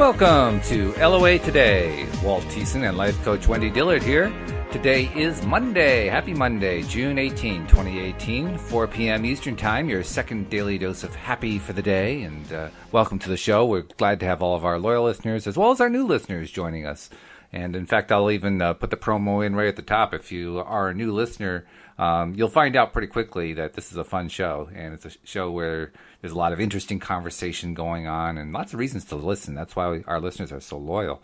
Welcome to LOA Today. Walt Thiessen and life coach Wendy Dillard here. Today is Monday. Happy Monday, June 18, 2018, 4 p.m. Eastern Time, your second daily dose of happy for the day. And welcome to the show. We're glad to have all of our loyal listeners as well as our new listeners joining us. And in fact, I'll even put the promo in right at the top. If you are a new listener, you'll find out pretty quickly that this is a fun show. And it's a show where there's a lot of interesting conversation going on and lots of reasons to listen. That's why our listeners are so loyal.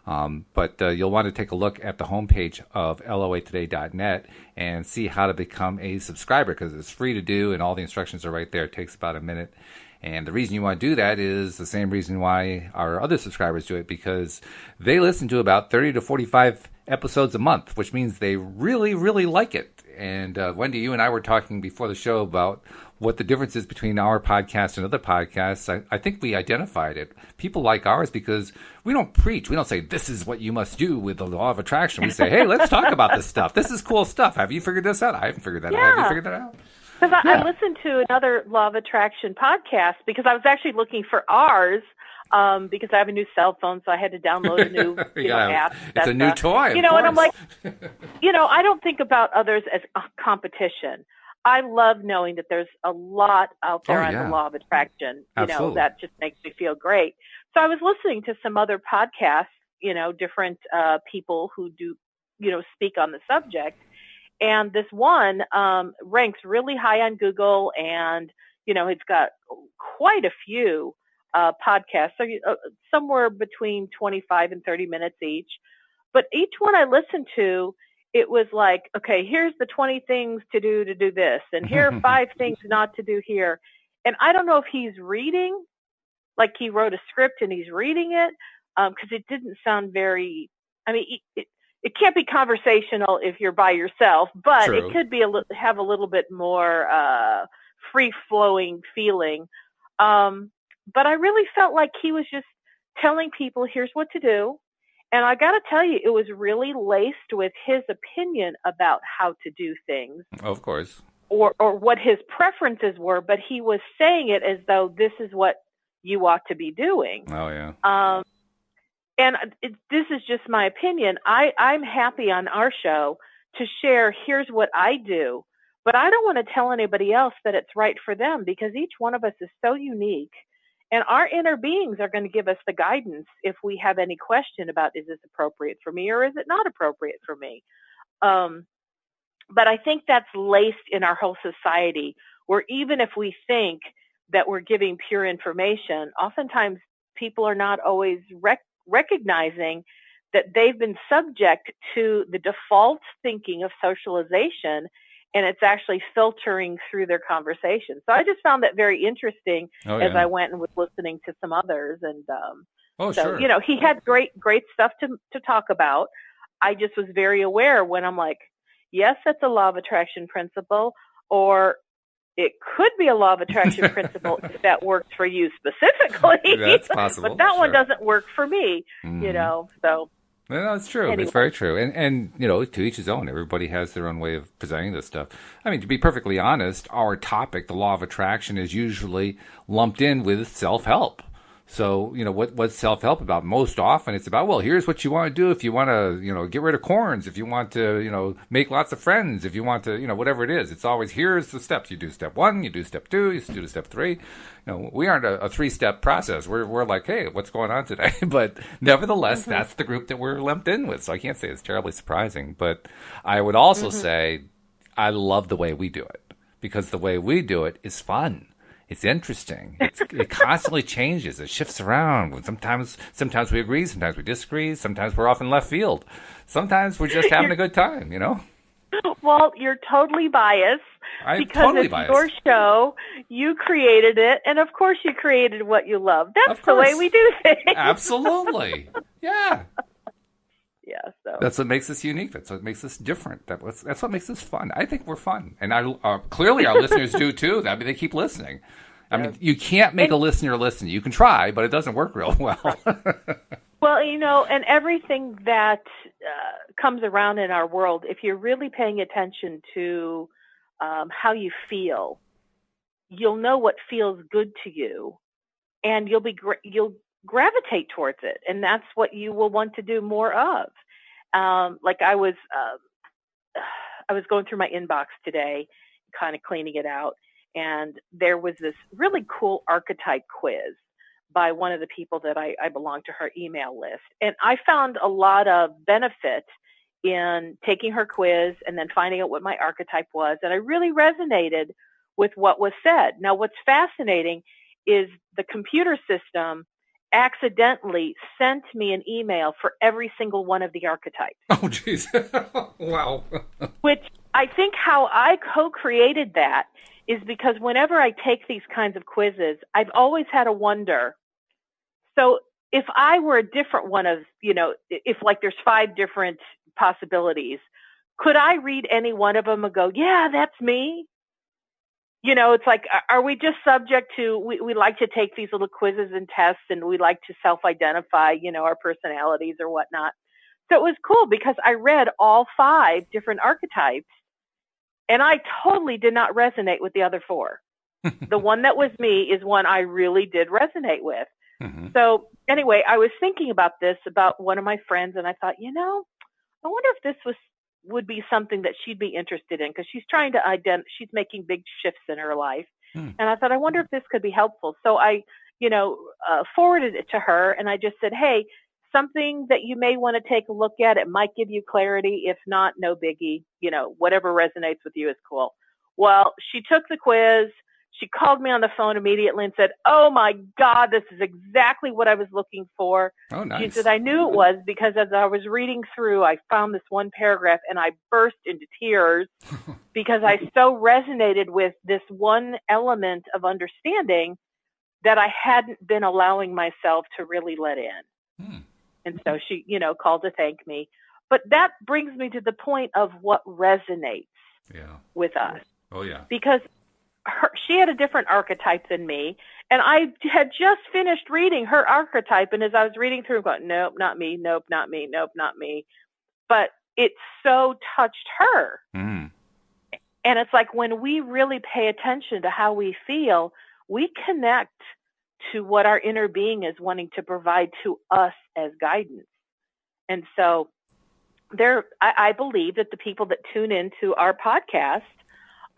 But you'll want to take a look at the homepage of loatoday.net and see how to become a subscriber, because it's free to do and all the instructions are right there. It takes about a minute. And the reason you want to do that is the same reason why our other subscribers do it, because they listen to about 30 to 45 episodes a month, which means they really, really like it. And Wendy, you and I were talking before the show about what the difference is between our podcast and other podcasts. I think we identified it. People like ours because we don't preach. We don't say, this is what you must do with the law of attraction. We say, hey, let's talk about this stuff. This is cool stuff. Have you figured this out? I haven't figured that out. Have you figured that out? Because I listened to another Law of Attraction podcast because I was actually looking for ours because I have a new cell phone, so I had to download a new app. It's a new toy, and I'm like, I don't think about others as a competition. I love knowing that there's a lot out there on the Law of Attraction. That just makes me feel great. So I was listening to some other podcasts, different people who do, speak on the subject. And this one ranks really high on Google, and, it's got quite a few podcasts, so somewhere between 25 and 30 minutes each. But each one I listened to, it was like, okay, here's the 20 things to do this, and here are 5 things not to do here. And I don't know if he's reading, like he wrote a script and he's reading it, because it didn't sound very, it can't be conversational if you're by yourself, but True. It could be have a little bit more free-flowing feeling. But I really felt like he was just telling people, here's what to do. And I got to tell you, it was really laced with his opinion about how to do things. Of course. Or what his preferences were, but he was saying it as though this is what you ought to be doing. Oh, yeah. And this is just my opinion. I'm happy on our show to share, here's what I do. But I don't want to tell anybody else that it's right for them, because each one of us is so unique. And our inner beings are going to give us the guidance if we have any question about, is this appropriate for me or is it not appropriate for me? But I think that's laced in our whole society, where even if we think that we're giving pure information, oftentimes people are not always recognizing that they've been subject to the default thinking of socialization, and it's actually filtering through their conversation. So I just found that very interesting as I went and was listening to some others. And sure. He had great stuff to talk about. I just was very aware when I'm like, yes, that's a law of attraction principle, or it could be a law of attraction principle if that works for you specifically. That's possible. But that one doesn't work for me, so. No, it's true. Anyway. It's very true. And, to each his own. Everybody has their own way of presenting this stuff. I mean, to be perfectly honest, our topic, the law of attraction, is usually lumped in with self-help. So, what's self-help about? Most often it's about, well, here's what you want to do if you want to, get rid of corns, if you want to, make lots of friends, if you want to, whatever it is. It's always, here's the steps. You do step 1, you do step 2, you do step 3. We aren't a 3-step process. We're like, hey, what's going on today? But nevertheless, that's the group that we're lumped in with. So I can't say it's terribly surprising. But I would also say I love the way we do it, because the way we do it is fun. It's interesting. It constantly changes. It shifts around. Sometimes we agree. Sometimes we disagree. Sometimes we're off in left field. Sometimes we're just having a good time, Well, you're totally biased. Because it's your show. You created it. And, of course, you created what you love. That's the way we do things. Absolutely. Yeah. Yeah, so. That's what makes us unique. That's what makes us different. That's what makes us fun. I think we're fun. And clearly our listeners do, too. I mean, they keep listening. I mean, you can't make a listener listen. You can try, but it doesn't work real well. Well, and everything that comes around in our world, if you're really paying attention to how you feel, you'll know what feels good to you, and you'll gravitate towards it. And that's what you will want to do more of. Like I was going through my inbox today, kind of cleaning it out. And there was this really cool archetype quiz by one of the people that I belong to her email list. And I found a lot of benefit in taking her quiz and then finding out what my archetype was. And I really resonated with what was said. Now, what's fascinating is the computer system accidentally sent me an email for every single one of the archetypes. Oh, geez. Wow. Which I think how I co-created that is because whenever I take these kinds of quizzes, I've always had a wonder. So if I were a different one of, if like there's 5 different possibilities, could I read any one of them and go, yeah, that's me? It's like, are we just subject to, we like to take these little quizzes and tests and we like to self-identify, our personalities or whatnot. So it was cool because I read all 5 different archetypes and I totally did not resonate with the other 4. The one that was me is one I really did resonate with. Mm-hmm. So anyway, I was thinking about this, about one of my friends, and I thought, I wonder if this would be something that she'd be interested in because she's trying to she's making big shifts in her life. And I thought, I wonder if this could be helpful. So I, forwarded it to her and I just said, hey, something that you may want to take a look at. It might give you clarity. If not, no biggie. Whatever resonates with you is cool. Well, she took the quiz. She called me on the phone immediately and said, oh my God, this is exactly what I was looking for. Oh, nice. She said, I knew it was because as I was reading through, I found this one paragraph and I burst into tears because I so resonated with this one element of understanding that I hadn't been allowing myself to really let in. And so she, called to thank me. But that brings me to the point of what resonates with us. Oh, yeah. Because she had a different archetype than me, and I had just finished reading her archetype, and as I was reading through, I'm going, nope, not me, nope, not me, nope, not me. But it so touched her. And it's like when we really pay attention to how we feel, we connect to what our inner being is wanting to provide to us as guidance. And so I believe that the people that tune into our podcast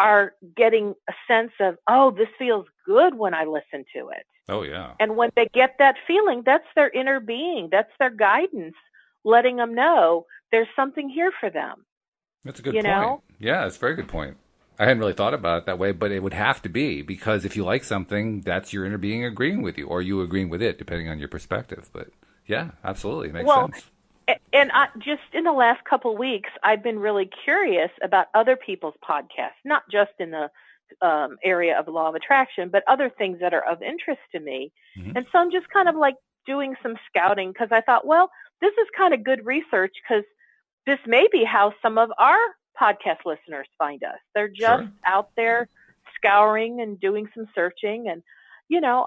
are getting a sense of, oh, this feels good when I listen to it. Oh, yeah. And when they get that feeling, that's their inner being. That's their guidance, letting them know there's something here for them. That's a good point. Yeah, that's a very good point. I hadn't really thought about it that way, but it would have to be because if you like something, that's your inner being agreeing with you or you agreeing with it, depending on your perspective. But yeah, absolutely. It makes sense. And just in the last couple of weeks, I've been really curious about other people's podcasts, not just in the area of law of attraction, but other things that are of interest to me. And so I'm just kind of like doing some scouting because I thought, well, this is kind of good research because this may be how some of our podcast listeners find us. They're just out there scouring and doing some searching. And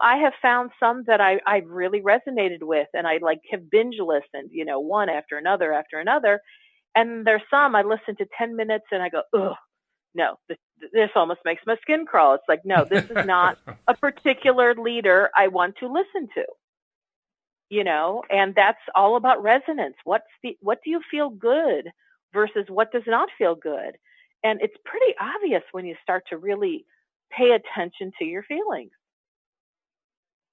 I have found some that I really resonated with and I have binge listened, one after another. And there's some I listen to 10 minutes and I go, ugh, no, this almost makes my skin crawl. It's like, no, this is not a particular leader I want to listen to, and that's all about resonance. What do you feel good versus what does not feel good? And it's pretty obvious when you start to really pay attention to your feelings.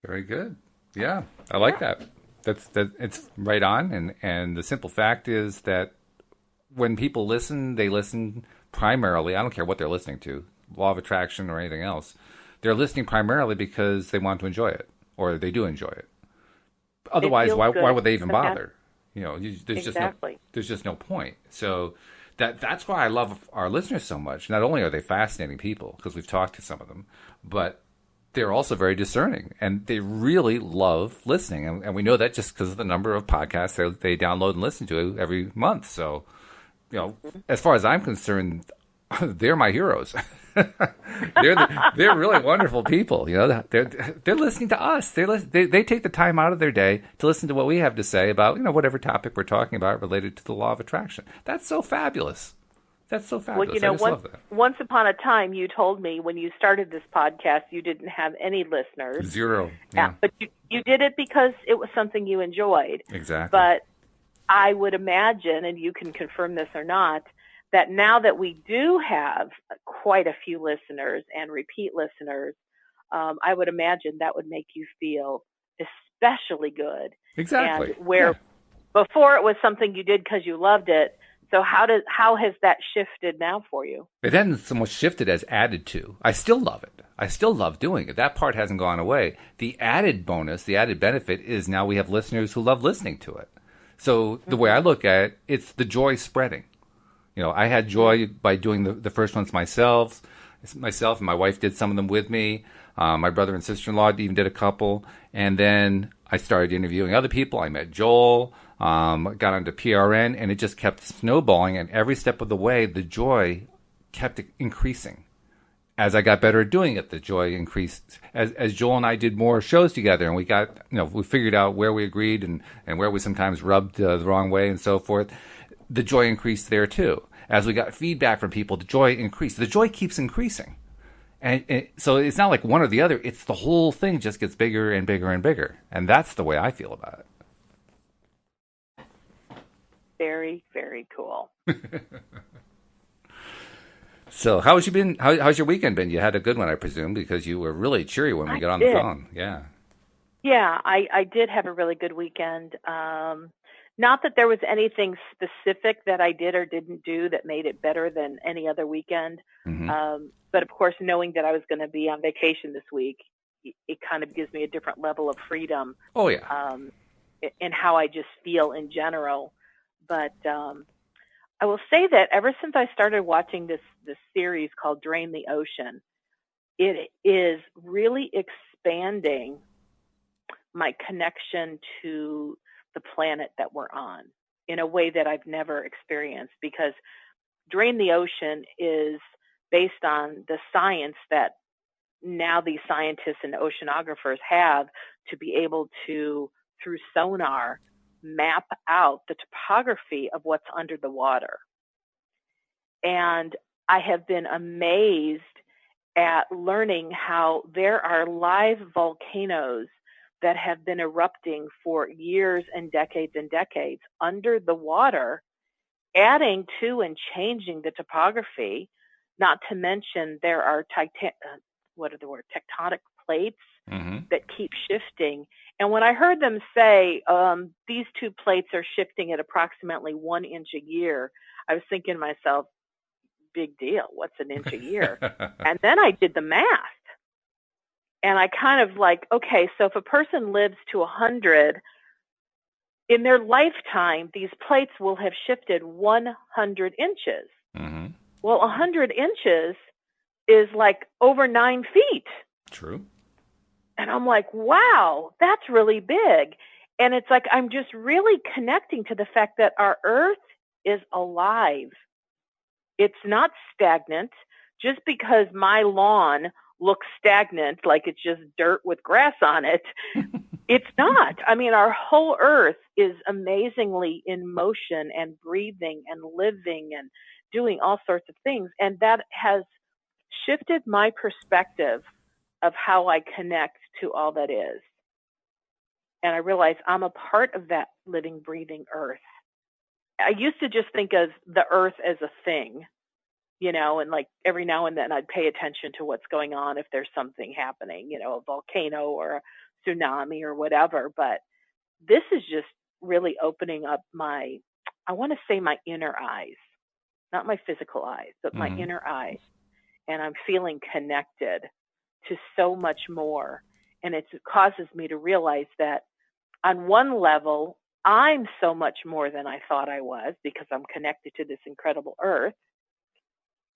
Very good. Yeah, I like that. It's right on. And the simple fact is that when people listen, they listen primarily, I don't care what they're listening to, law of attraction or anything else. They're listening primarily because they want to enjoy it or they do enjoy it. Otherwise, why would they even bother? There's just no point. So that's why I love our listeners so much. Not only are they fascinating people because we've talked to some of them, but they're also very discerning, and they really love listening. And we know that just because of the number of podcasts they download and listen to every month. So, as far as I'm concerned, they're my heroes. They're really wonderful people. They're listening to us. They take the time out of their day to listen to what we have to say about whatever topic we're talking about related to the law of attraction. That's so fabulous. That's so fabulous. Well, I just love that. Once upon a time, you told me when you started this podcast, you didn't have any listeners. 0. Yeah. But you did it because it was something you enjoyed. Exactly. But I would imagine, and you can confirm this or not, that now that we do have quite a few listeners and repeat listeners, I would imagine that would make you feel especially good. Exactly. And where before it was something you did because you loved it. So how has that shifted now for you? It hasn't so much shifted as added to. I still love it. I still love doing it. That part hasn't gone away. The added bonus, the added benefit is now we have listeners who love listening to it. So the way I look at it, it's the joy spreading. I had joy by doing the first ones myself, and my wife did some of them with me. My brother and sister-in-law even did a couple. And then I started interviewing other people. I met Joel, got onto PRN, and it just kept snowballing. And every step of the way, the joy kept increasing. As I got better at doing it, the joy increased. As Joel and I did more shows together, and we got, we figured out where we agreed and where we sometimes rubbed the wrong way and so forth, the joy increased there too. As we got feedback from people, the joy increased. The joy keeps increasing. And so it's not like one or the other. It's the whole thing just gets bigger and bigger and bigger. And that's the way I feel about it. Very, very cool. So how's your weekend been? You had a good one, I presume, because you were really cheery when we got on the phone. Yeah. Yeah, I did have a really good weekend. Not that there was anything specific that I did or didn't do that made it better than any other weekend. Mm-hmm. But of course, knowing that I was going to be on vacation this week, it kind of gives me a different level of freedom. Oh, yeah. In how I just feel in general. But I will say that ever since I started watching this series called Drain the Ocean, it is really expanding my connection to the planet that we're on in a way that I've never experienced, because Drain the Ocean is based on the science that now these scientists and oceanographers have to be able to, through sonar, map out the topography of what's under the water. And I have been amazed at learning how there are live volcanoes that have been erupting for years and decades under the water, adding to and changing the topography. Not to mention there are tectonic plates that keep shifting. And when I heard them say these two plates are shifting at approximately 1 inch a year, I was thinking to myself, big deal. What's an inch a year? And then I did the math. And I kind of okay, so if a person lives to 100, in their lifetime, these plates will have shifted 100 inches. Mm-hmm. Well, 100 inches is over 9 feet. True. And I'm like, wow, that's really big. And it's I'm just really connecting to the fact that our Earth is alive. It's not stagnant. Just because my lawn looks stagnant, like it's just dirt with grass on it, it's not. I mean, our whole Earth is amazingly in motion and breathing and living and doing all sorts of things. And that has shifted my perspective of how I connect to all that is. And I realize I'm a part of that living, breathing Earth. I used to just think of the Earth as a thing, and every now and then I'd pay attention to what's going on if there's something happening, a volcano or a tsunami or whatever. But this is just really opening up my inner eyes, not my physical eyes, but my inner eyes. And I'm feeling connected to so much more. And it causes me to realize that on one level, I'm so much more than I thought I was, because I'm connected to this incredible Earth.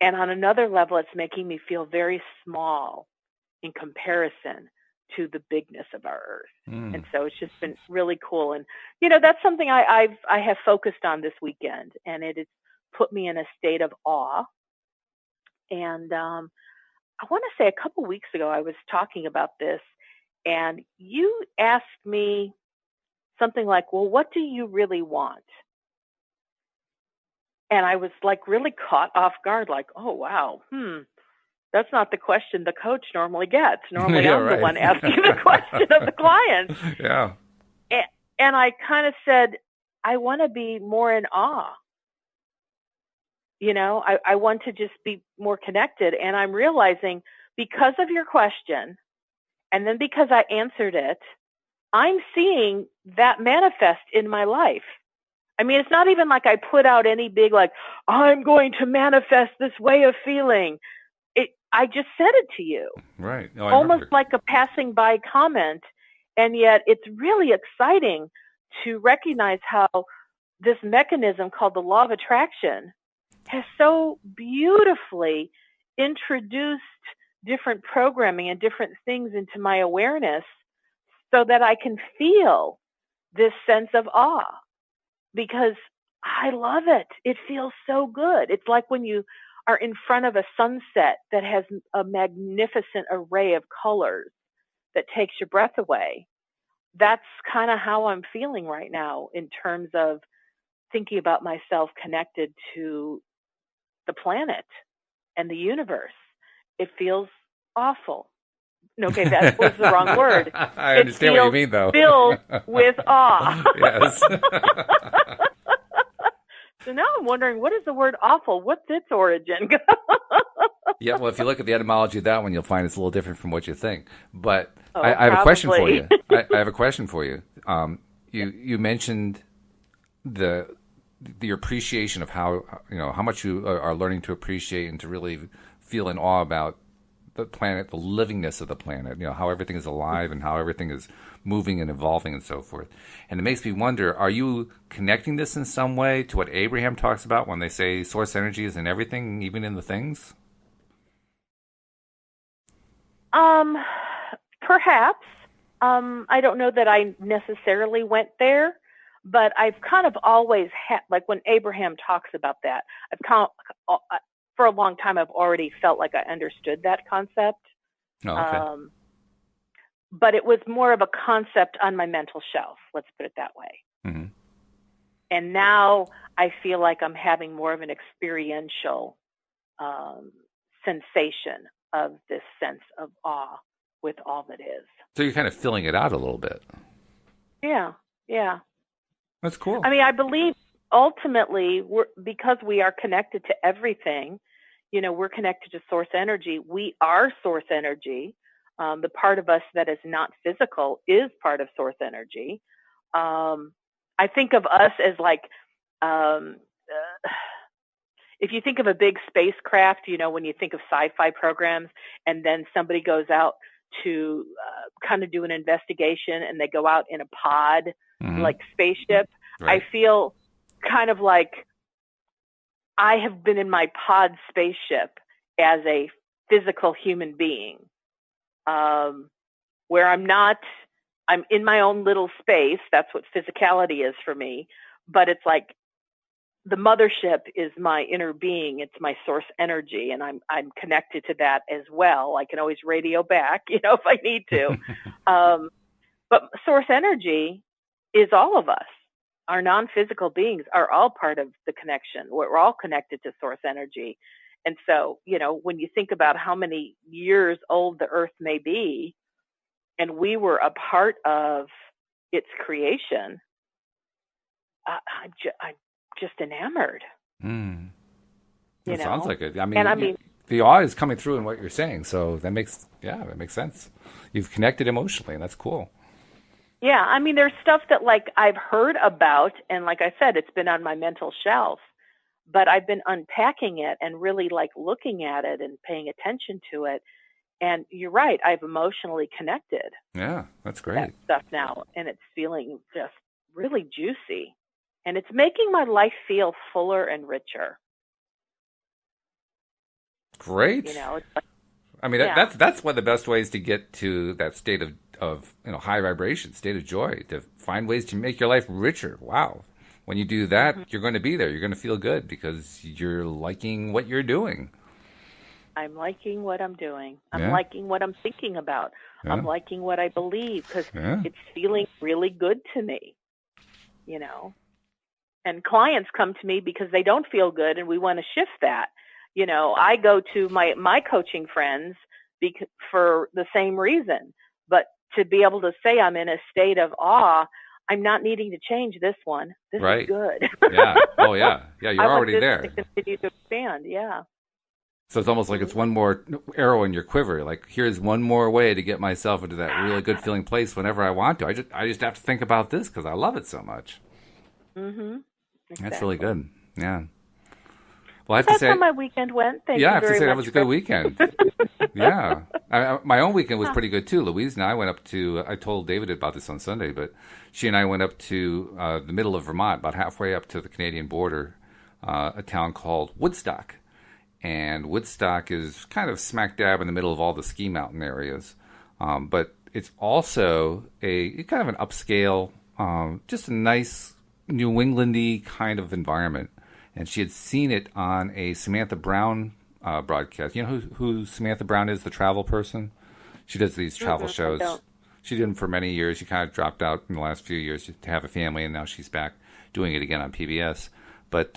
And on another level, it's making me feel very small in comparison to the bigness of our Earth. And so it's just been really cool. And, that's something I have focused on this weekend, and it has put me in a state of awe. And I want to say a couple weeks ago, I was talking about this, and you asked me something like, well, what do you really want? And I was like really caught off guard, like, oh, wow, that's not the question the coach normally gets. Normally I'm the one asking the question of the client. Yeah. And I kind of said, I want to be more in awe. You know, I want to just be more connected. And I'm realizing because of your question, and then because I answered it, I'm seeing that manifest in my life. I mean, it's not even like I put out any big, like, I'm going to manifest this way of feeling. I just said it to you. Right. Oh, almost like a passing by comment. And yet it's really exciting to recognize how this mechanism called the law of attraction has so beautifully introduced different programming and different things into my awareness so that I can feel this sense of awe, because I love it. It feels so good. It's like when you are in front of a sunset that has a magnificent array of colors that takes your breath away. That's kind of how I'm feeling right now in terms of thinking about myself connected to the planet and the universe. It feels awful. Okay, that was the wrong word. I understand what you mean, though. Filled with awe. Yes. So now I'm wondering, what is the word awful? What's its origin? Yeah, well, if you look at the etymology of that one, you'll find it's a little different from what you think. But I have a question for you. I have a question for you. You mentioned the appreciation of how much you are learning to appreciate and to really feel in awe about the planet, the livingness of the planet, how everything is alive and how everything is moving and evolving and so forth. And it makes me wonder, are you connecting this in some way to what Abraham talks about when they say source energy is in everything, even in the things? Perhaps. I don't know that I necessarily went there, but I've kind of always had, like when Abraham talks about that, for a long time, I've already felt like I understood that concept. Oh, okay. But it was more of a concept on my mental shelf, let's put it that way. Mm-hmm. And now I feel like I'm having more of an experiential sensation of this sense of awe with all that is. So you're kind of filling it out a little bit. Yeah. That's cool. I mean, I believe ultimately, because we are connected to everything, we're connected to source energy. We are source energy. The part of us that is not physical is part of source energy. I think of us as like, if you think of a big spacecraft, when you think of sci-fi programs, and then somebody goes out to kind of do an investigation and they go out in a pod, like spaceship, right. I feel kind of like I have been in my pod spaceship as a physical human being, where I'm in my own little space. That's what physicality is for me. But it's like the mothership is my inner being. It's my source energy, and I'm connected to that as well. I can always radio back, if I need to. But source energy is all of us. Our non-physical beings are all part of the connection. We're all connected to source energy. And so, when you think about how many years old the earth may be, and we were a part of its creation, I'm just enamored. It sounds like it. I mean, the awe is coming through in what you're saying. So that makes sense. You've connected emotionally, and that's cool. Yeah, I mean, there's stuff that like I've heard about, and like I said, it's been on my mental shelf, but I've been unpacking it and really like looking at it and paying attention to it. And you're right, I've emotionally connected. Yeah, that's great. That stuff now, and it's feeling just really juicy, and it's making my life feel fuller and richer. Great. It's like, I mean, that's one of the best ways to get to that state of high vibration, state of joy, to find ways to make your life richer. Wow. When you do that, you're going to be there. You're going to feel good because you're liking what you're doing. I'm liking what I'm doing. I'm liking what I'm thinking about. Yeah. I'm liking what I believe because it's feeling really good to me, and clients come to me because they don't feel good and we want to shift that. I go to my coaching friends for the same reason, but to be able to say I'm in a state of awe, I'm not needing to change this one. This is good. Yeah. Oh yeah. Yeah. You're already there. To continue to expand. Yeah. So it's almost like it's one more arrow in your quiver. Like, here's one more way to get myself into that really good feeling place whenever I want to. I just have to think about this because I love it so much. Mm-hmm. Exactly. That's really good. Yeah. Well, I have to say, that's how my weekend went. Thank you I have very to say much that was a good weekend. Yeah. My own weekend was pretty good, too. Louise and I went up to, I told David about this on Sunday, but she and I went up to the middle of Vermont, about halfway up to the Canadian border, a town called Woodstock. And Woodstock is kind of smack dab in the middle of all the ski mountain areas. But it's also a kind of an upscale, just a nice New England-y kind of environment. And she had seen it on a Samantha Brown broadcast. You know who Samantha Brown is, the travel person? She does these travel shows. She did them for many years. She kind of dropped out in the last few years to have a family, and now she's back doing it again on PBS. But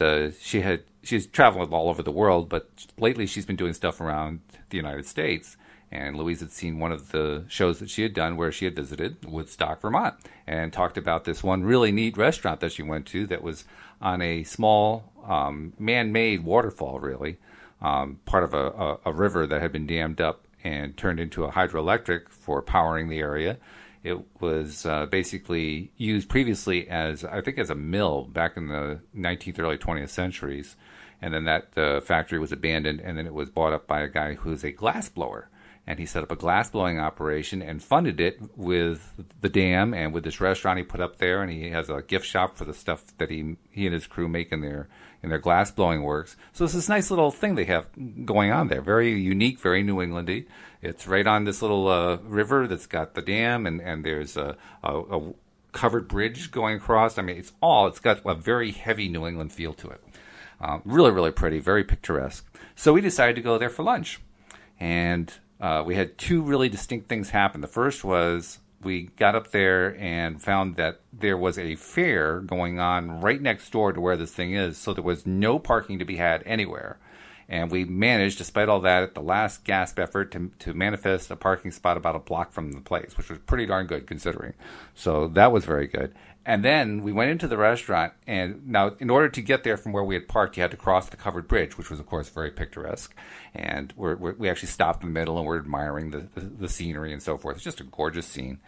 she's traveled all over the world, but lately she's been doing stuff around the United States. And Louise had seen one of the shows that she had done where she had visited Woodstock, Vermont, and talked about this one really neat restaurant that she went to that was on a small man-made waterfall, really, part of a river that had been dammed up and turned into a hydroelectric for powering the area. It was basically used previously as a mill back in the 19th, early 20th centuries. And then that factory was abandoned, and then it was bought up by a guy who's a glass blower. And he set up a glass blowing operation and funded it with the dam and with this restaurant he put up there. And he has a gift shop for the stuff that he and his crew make in their glass blowing works. So it's this nice little thing they have going on there. Very unique, very New Englandy. It's right on this little river that's got the dam, and there's a covered bridge going across. I mean, it's got a very heavy New England feel to it. Really, really pretty, very picturesque. So we decided to go there for lunch. And we had two really distinct things happen. The first was we got up there and found that there was a fair going on right next door to where this thing is, so there was no parking to be had anywhere. And we managed, despite all that, at the last gasp effort to manifest a parking spot about a block from the place, which was pretty darn good considering. So that was very good. And then we went into the restaurant, and now in order to get there from where we had parked, you had to cross the covered bridge, which was, of course, very picturesque. And we actually stopped in the middle, and we're admiring the scenery and so forth. It's just a gorgeous scene.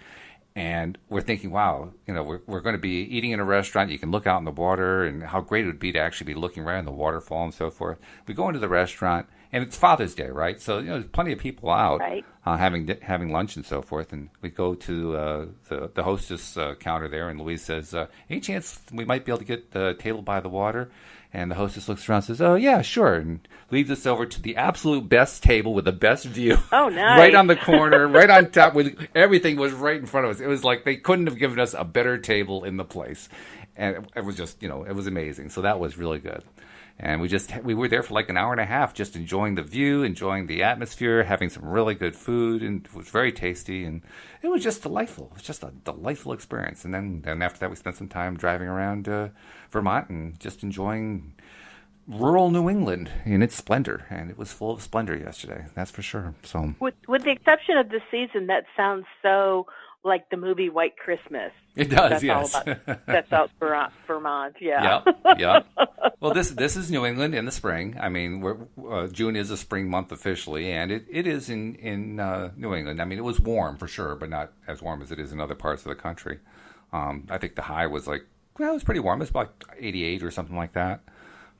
And we're thinking, wow, we're going to be eating in a restaurant. You can look out in the water, and how great it would be to actually be looking right on the waterfall and so forth. We go into the restaurant, and it's Father's Day, right? So there's plenty of people out having lunch and so forth. And we go to the hostess counter there, and Louise says, "Any chance we might be able to get the table by the water?" And the hostess looks around and says, "Oh, yeah, sure," and leads us over to the absolute best table with the best view. Oh, nice. Right on the corner, right on top. With everything was right in front of us. It was like they couldn't have given us a better table in the place. And it was just, it was amazing. So that was really good. And we were there for like an hour and a half just enjoying the view, enjoying the atmosphere, having some really good food, and it was very tasty, and it was just delightful. It was just a delightful experience. And then after that, we spent some time driving around Vermont and just enjoying rural New England in its splendor. And it was full of splendor yesterday, that's for sure. So, with the exception of the season, that sounds so like the movie White Christmas. It does, that's yes. That's out Vermont, yeah. Yeah. Well, this is New England in the spring. I mean, June is a spring month officially, and it is in New England. I mean, it was warm for sure, but not as warm as it is in other parts of the country. I think the high was it was pretty warm. It was about 88 or something like that.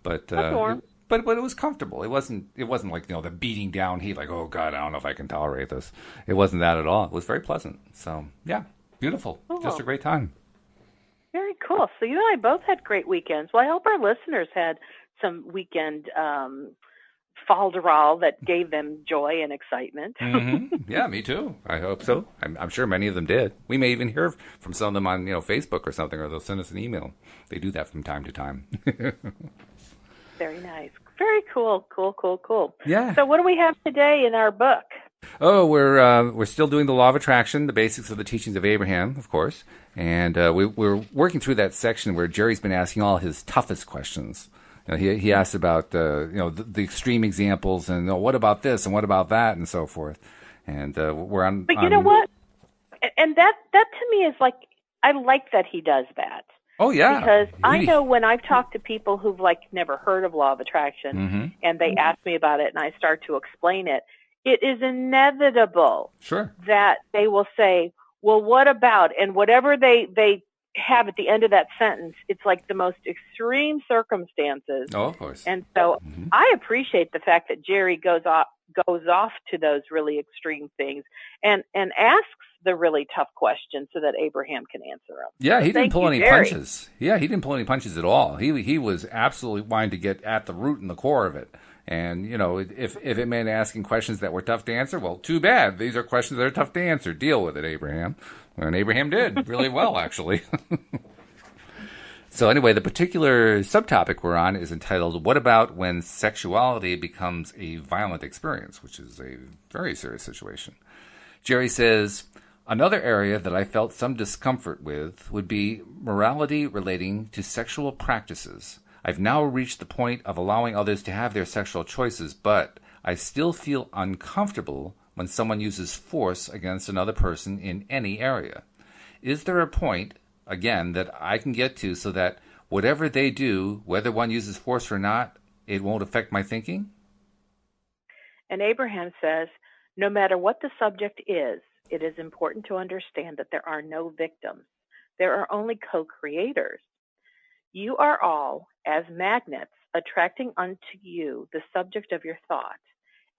But that's warm. But it was comfortable. It wasn't like the beating down heat. Like, oh God, I don't know if I can tolerate this. It wasn't that at all. It was very pleasant. So yeah, beautiful. Cool. Just a great time. Very cool. So you and I both had great weekends. Well, I hope our listeners had some weekend falderall that gave them joy and excitement. Mm-hmm. Yeah, me too. I hope so. I'm sure many of them did. We may even hear from some of them on Facebook or something, or they'll send us an email. They do that from time to time. Very nice. Very cool. Yeah. So what do we have today in our book? Oh, we're still doing the law of attraction, the basics of the teachings of Abraham, of course, and we're working through that section where Jerry's been asking all his toughest questions. You know, he asked about the extreme examples and what about this and what about that and so forth, and we're on. But you know what? And that to me is like, I like that he does that. Oh yeah, because I know when I've talked to people who've like never heard of law of attraction, and they ask me about it, and I start to explain it, it is inevitable that they will say, "Well, what about?" And whatever they have at the end of that sentence, it's like the most extreme circumstances. Oh, of course. And so I appreciate the fact that Jerry goes off to those really extreme things and asks the really tough questions so that Abraham can answer them. Yeah, so he didn't pull any punches. Yeah, he didn't pull any punches at all. He was absolutely wanting to get at the root and the core of it. And, you know, if it meant asking questions that were tough to answer, well, too bad. These are questions that are tough to answer. Deal with it, Abraham. And Abraham did really well, actually. So anyway, the particular subtopic we're on is entitled, What About When Sexuality Becomes a Violent Experience, which is a very serious situation. Jerry says, another area that I felt some discomfort with would be morality relating to sexual practices. I've now reached the point of allowing others to have their sexual choices, but I still feel uncomfortable when someone uses force against another person in any area. Is there a point, again, that I can get to so that whatever they do, whether one uses force or not, it won't affect my thinking? And Abraham says, no matter what the subject is, it is important to understand that there are no victims. There are only co-creators. You are all, as magnets, attracting unto you the subject of your thought.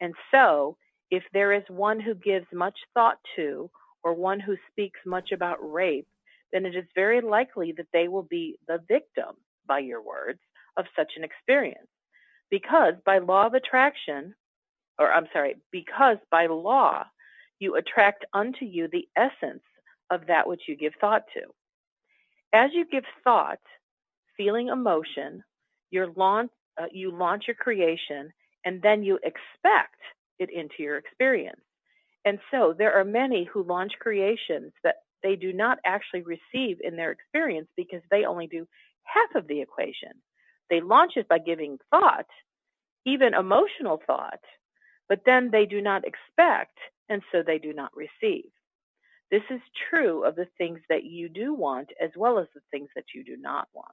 And so, if there is one who gives much thought to, or one who speaks much about rape, then it is very likely that they will be the victim, by your words, of such an experience. Because by law of attraction, because by law, you attract unto you the essence of that which you give thought to. As you give thought, feeling, emotion, you launch your creation, and then you expect it into your experience. And so there are many who launch creations that they do not actually receive in their experience because they only do half of the equation. They launch it by giving thought, even emotional thought, but then they do not expect, and so they do not receive. This is true of the things that you do want as well as the things that you do not want.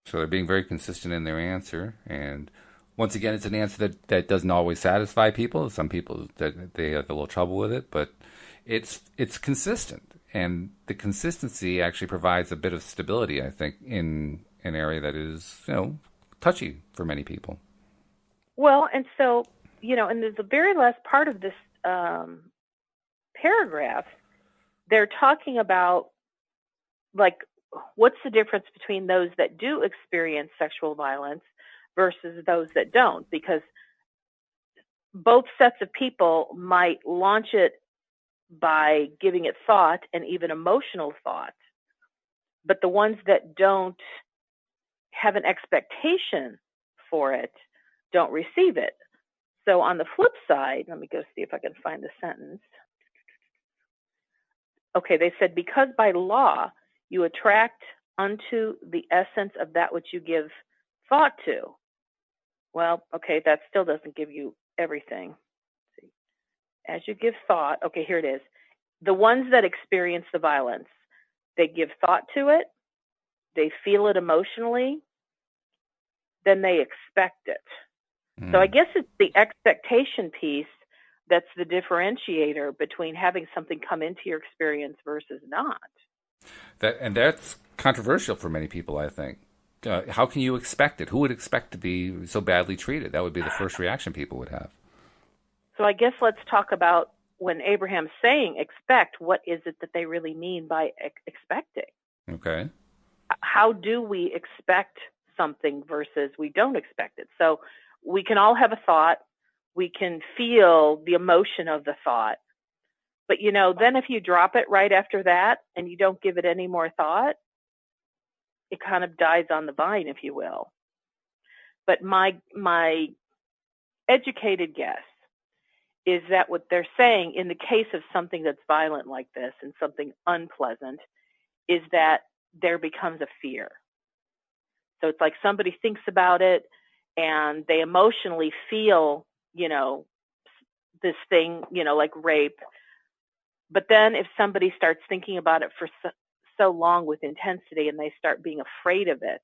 So they're being very consistent in their answer. And once again, it's an answer that doesn't always satisfy people. Some people, that they have a little trouble with it, but it's consistent. And the consistency actually provides a bit of stability, I think, in an area that is, touchy for many people. Well, and so, and there's the very last part of this paragraph, they're talking about, like, what's the difference between those that do experience sexual violence versus those that don't? Because both sets of people might launch it by giving it thought and even emotional thought. But the ones that don't have an expectation for it don't receive it. So on the flip side, let me go see if I can find the sentence. Okay, they said, because by law, you attract unto the essence of that which you give thought to. Well, okay, that still doesn't give you everything. Let's see. As you give thought, okay, here it is. The ones that experience the violence, they give thought to it, they feel it emotionally, then they expect it. So I guess it's the expectation piece that's the differentiator between having something come into your experience versus not. That's controversial for many people, I think. How can you expect it? Who would expect to be so badly treated? That would be the first reaction people would have. So I guess let's talk about when Abraham's saying expect, what is it that they really mean by expecting? Okay. How do we expect something versus we don't expect it? So we can all have a thought. We can feel the emotion of the thought. But, then if you drop it right after that and you don't give it any more thought, it kind of dies on the vine, if you will. But my educated guess is that what they're saying in the case of something that's violent like this and something unpleasant is that there becomes a fear. So it's like somebody thinks about it and they emotionally feel, this thing, like rape. But then if somebody starts thinking about it for so long with intensity and they start being afraid of it,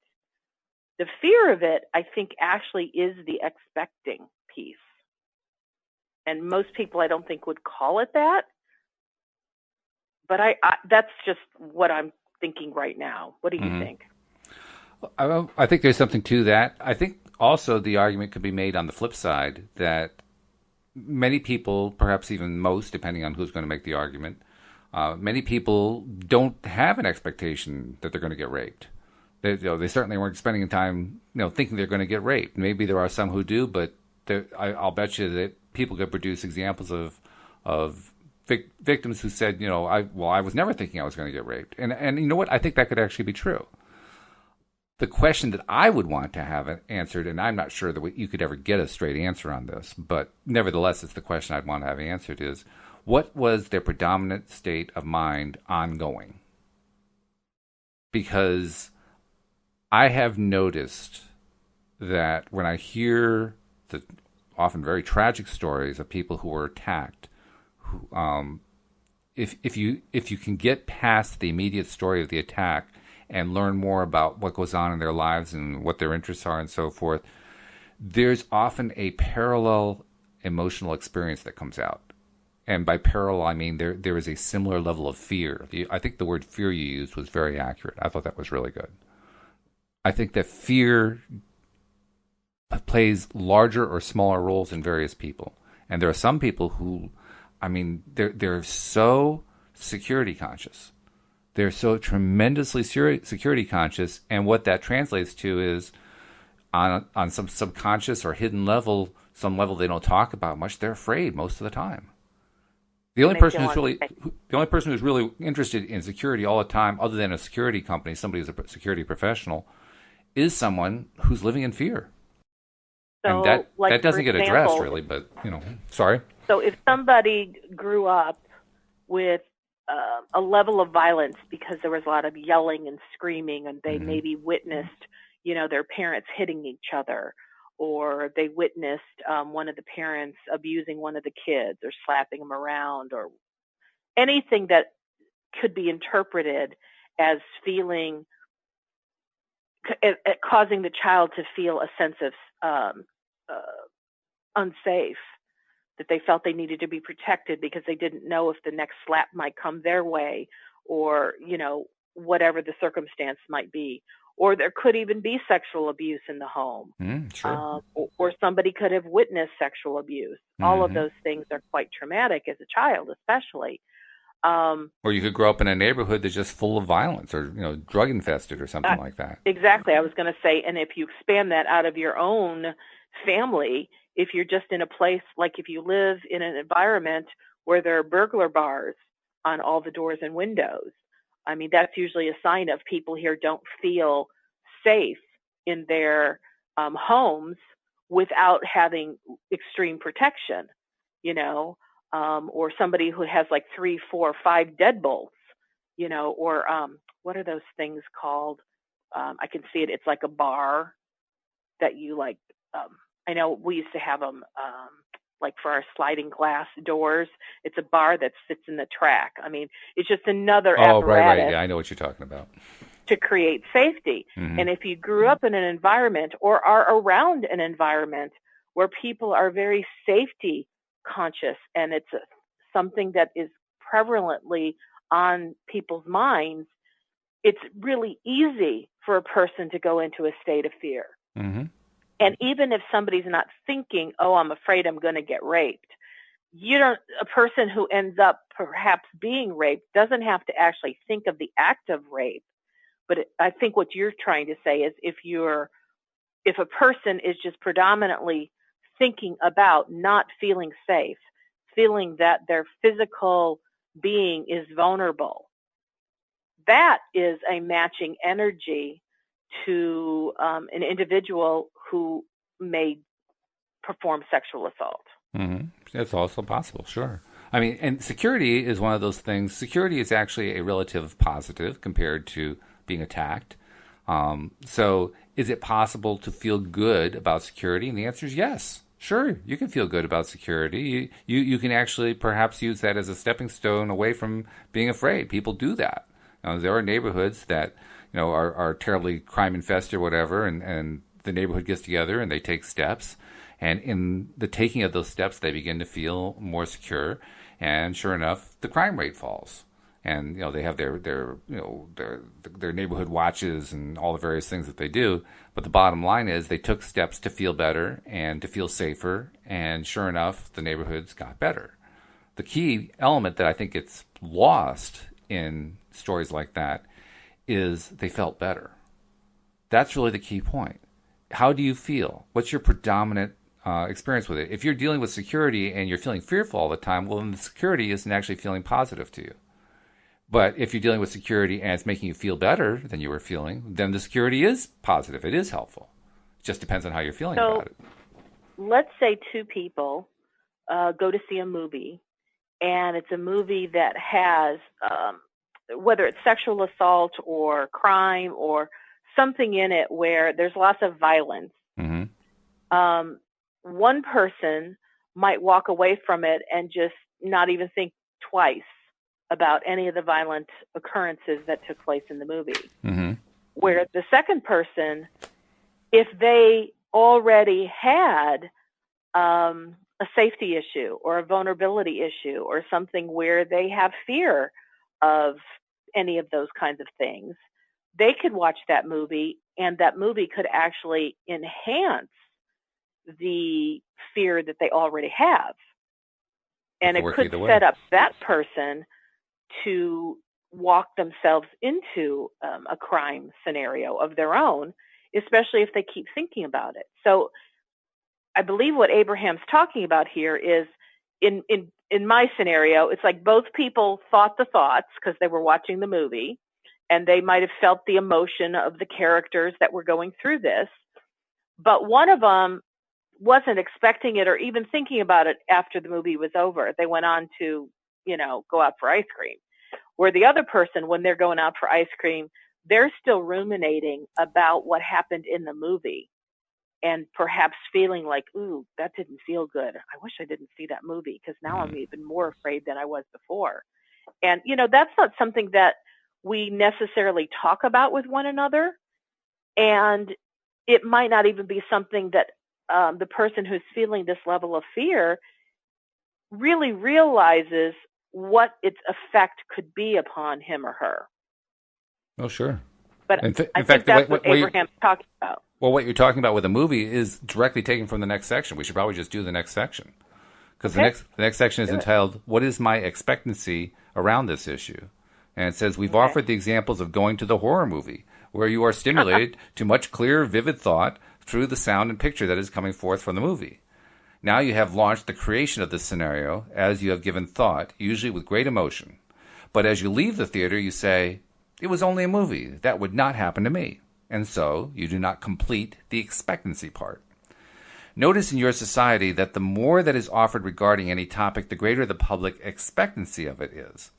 the fear of it, I think, actually is the expecting piece. And most people, I don't think, would call it that. But that's just what I'm thinking right now. What do you think? I think there's something to that. I think also the argument could be made on the flip side that many people, perhaps even most, depending on who's going to make the argument, many people don't have an expectation that they're going to get raped. They certainly weren't spending time, thinking they're going to get raped. Maybe there are some who do, but I'll bet you that people could produce examples of victims who said, I was never thinking I was going to get raped. And you know what? I think that could actually be true. The question that I would want to have answered, and I'm not sure that you could ever get a straight answer on this, but nevertheless, it's the question I'd want to have answered is, what was their predominant state of mind ongoing? Because I have noticed that when I hear the often very tragic stories of people who were attacked, if you can get past the immediate story of the attack and learn more about what goes on in their lives and what their interests are and so forth, there's often a parallel emotional experience that comes out. And by parallel, I mean there is a similar level of fear. I think the word fear you used was very accurate. I thought that was really good. I think that fear plays larger or smaller roles in various people. And there are some people who, they're so security conscious. They're so tremendously security conscious, and what that translates to is on some subconscious or hidden level, some level they don't talk about much, they're afraid most of the time. The only person who's really interested in security all the time, other than a security company, somebody who's a security professional, is someone who's living in fear. So, and that doesn't get addressed really, but sorry. So if somebody grew up with a level of violence because there was a lot of yelling and screaming, and they maybe witnessed, their parents hitting each other, or they witnessed one of the parents abusing one of the kids or slapping them around, or anything that could be interpreted as causing the child to feel a sense of unsafe, that they felt they needed to be protected because they didn't know if the next slap might come their way, or, whatever the circumstance might be. Or there could even be sexual abuse in the home. Sure. Or somebody could have witnessed sexual abuse. All of those things are quite traumatic as a child, especially. Or you could grow up in a neighborhood that's just full of violence, or drug infested, or something like that. Exactly. I was going to say, and if you expand that out of your own family, if you're just in a place, like if you live in an environment where there are burglar bars on all the doors and windows, that's usually a sign of people here don't feel safe in their homes without having extreme protection, or somebody who has like 3, 4, 5 deadbolts, or what are those things called? I can see it. It's like a bar that you like. I know we used to have them like for our sliding glass doors. It's a bar that sits in the track. It's just another apparatus. Right. Yeah, I know what you're talking about. To create safety. And if you grew up in an environment or are around an environment where people are very safety conscious, and it's something that is prevalently on people's minds, it's really easy for a person to go into a state of fear. And even if somebody's not thinking, oh, I'm afraid I'm going to get raped, a person who ends up perhaps being raped doesn't have to actually think of the act of rape. But I think what you're trying to say is if a person is just predominantly thinking about not feeling safe, feeling that their physical being is vulnerable, that is a matching energy to an individual who may perform sexual assault. Mm-hmm. It's also possible, sure. I mean, and security is one of those things. Security is actually a relative positive compared to being attacked. So is it possible to feel good about security? And the answer is yes. Sure, you can feel good about security. You can actually perhaps use that as a stepping stone away from being afraid. People do that. There are neighborhoods that are terribly crime infested or whatever, and the neighborhood gets together and they take steps. And in the taking of those steps, they begin to feel more secure. And sure enough, the crime rate falls. And they have their neighborhood watches and all the various things that they do. But the bottom line is they took steps to feel better and to feel safer. And sure enough, the neighborhoods got better. The key element that I think gets lost in stories like that is they felt better. That's really the key point. How do you feel? What's your predominant experience with it? If you're dealing with security and you're feeling fearful all the time, well, then the security isn't actually feeling positive to you. But if you're dealing with security and it's making you feel better than you were feeling, then the security is positive. It is helpful. It just depends on how you're feeling about it. Let's say two people go to see a movie, and it's a movie that has, whether it's sexual assault or crime or something in it where there's lots of violence. Mm-hmm. One person might walk away from it and just not even think twice about any of the violent occurrences that took place in the movie. Mm-hmm. Where the second person, if they already had a safety issue or a vulnerability issue or something where they have fear of any of those kinds of things, they could watch that movie, and that movie could actually enhance the fear that they already have. And it could set up that person to walk themselves into a crime scenario of their own, especially if they keep thinking about it. So I believe what Abraham's talking about here is, in my scenario, it's like both people thought the thoughts because they were watching the movie, and they might have felt the emotion of the characters that were going through this. But one of them wasn't expecting it or even thinking about it after the movie was over. They went on to, go out for ice cream. Where the other person, when they're going out for ice cream, they're still ruminating about what happened in the movie and perhaps feeling like, ooh, that didn't feel good. I wish I didn't see that movie because now I'm even more afraid than I was before. And, that's not something that we necessarily talk about with one another. And it might not even be something that the person who's feeling this level of fear really realizes what its effect could be upon him or her. Oh, sure. But I think that's what Abraham's talking about. Well, what you're talking about with a movie is directly taken from the next section. We should probably just do the next section. Because the next section is entitled, What is my expectancy around this issue? And it says, we've offered the examples of going to the horror movie, where you are stimulated to much clearer, vivid thought through the sound and picture that is coming forth from the movie. Now you have launched the creation of this scenario as you have given thought, usually with great emotion. But as you leave the theater, you say, it was only a movie. That would not happen to me. And so you do not complete the expectancy part. Notice in your society that the more that is offered regarding any topic, the greater the public expectancy of it is.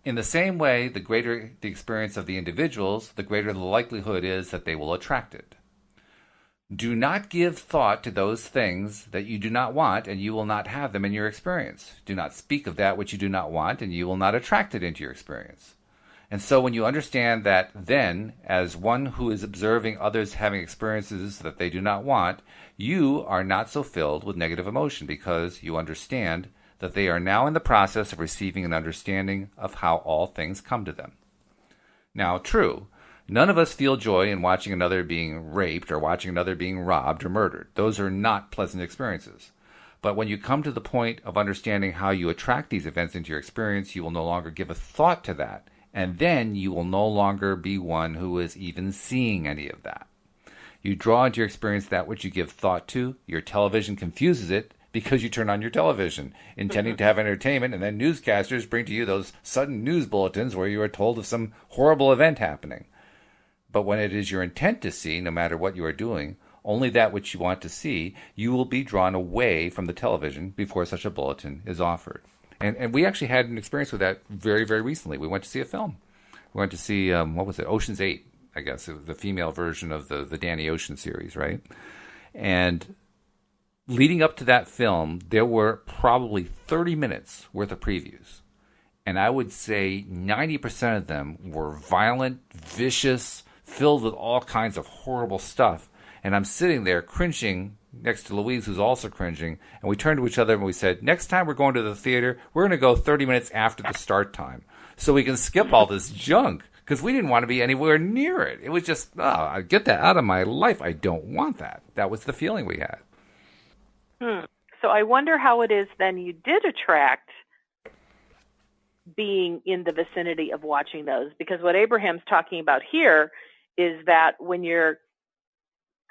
In the same way, the greater the experience of the individuals, the greater the likelihood is that they will attract it. Do not give thought to those things that you do not want, and you will not have them in your experience. Do not speak of that which you do not want, and you will not attract it into your experience. And so when you understand that then, as one who is observing others having experiences that they do not want, you are not so filled with negative emotion because you understand that they are now in the process of receiving an understanding of how all things come to them. Now, true, none of us feel joy in watching another being raped or watching another being robbed or murdered. Those are not pleasant experiences. But when you come to the point of understanding how you attract these events into your experience, you will no longer give a thought to that. And then you will no longer be one who is even seeing any of that. You draw into your experience that which you give thought to. Your television confuses it because you turn on your television, intending to have entertainment, and then newscasters bring to you those sudden news bulletins where you are told of some horrible event happening. But when it is your intent to see, no matter what you are doing, only that which you want to see, you will be drawn away from the television before such a bulletin is offered. And we actually had an experience with that very, very recently. We went to see a film. We went to see, what was it, Ocean's 8, I guess, it was the female version of the Danny Ocean series, right? And leading up to that film, there were probably 30 minutes worth of previews. And I would say 90% of them were violent, vicious, filled with all kinds of horrible stuff. And I'm sitting there cringing next to Louise, who's also cringing. And we turned to each other and we said, next time we're going to the theater, we're going to go 30 minutes after the start time so we can skip all this junk, because we didn't want to be anywhere near it. It was just, get that out of my life. I don't want that. That was the feeling we had. So I wonder how it is then you did attract being in the vicinity of watching those, because what Abraham's talking about here is that when you're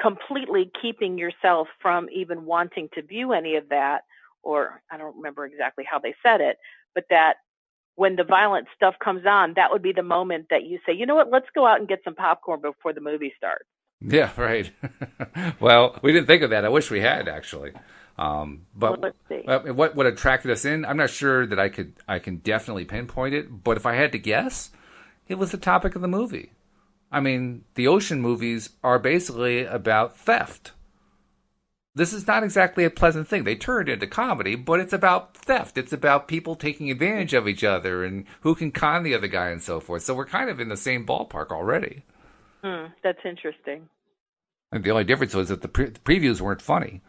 completely keeping yourself from even wanting to view any of that, or I don't remember exactly how they said it, but that when the violent stuff comes on, that would be the moment that you say, you know what, let's go out and get some popcorn before the movie starts. Yeah, right. Well, we didn't think of that. I wish we had, actually. But let's see. What attracted us in, I'm not sure that I can definitely pinpoint it, but if I had to guess, it was the topic of the movie. I mean, the ocean movies are basically about theft. This is not exactly a pleasant thing. They turn it into comedy, but it's about theft. It's about people taking advantage of each other and who can con the other guy and so forth. So we're kind of in the same ballpark already. That's interesting. And the only difference was that the previews weren't funny.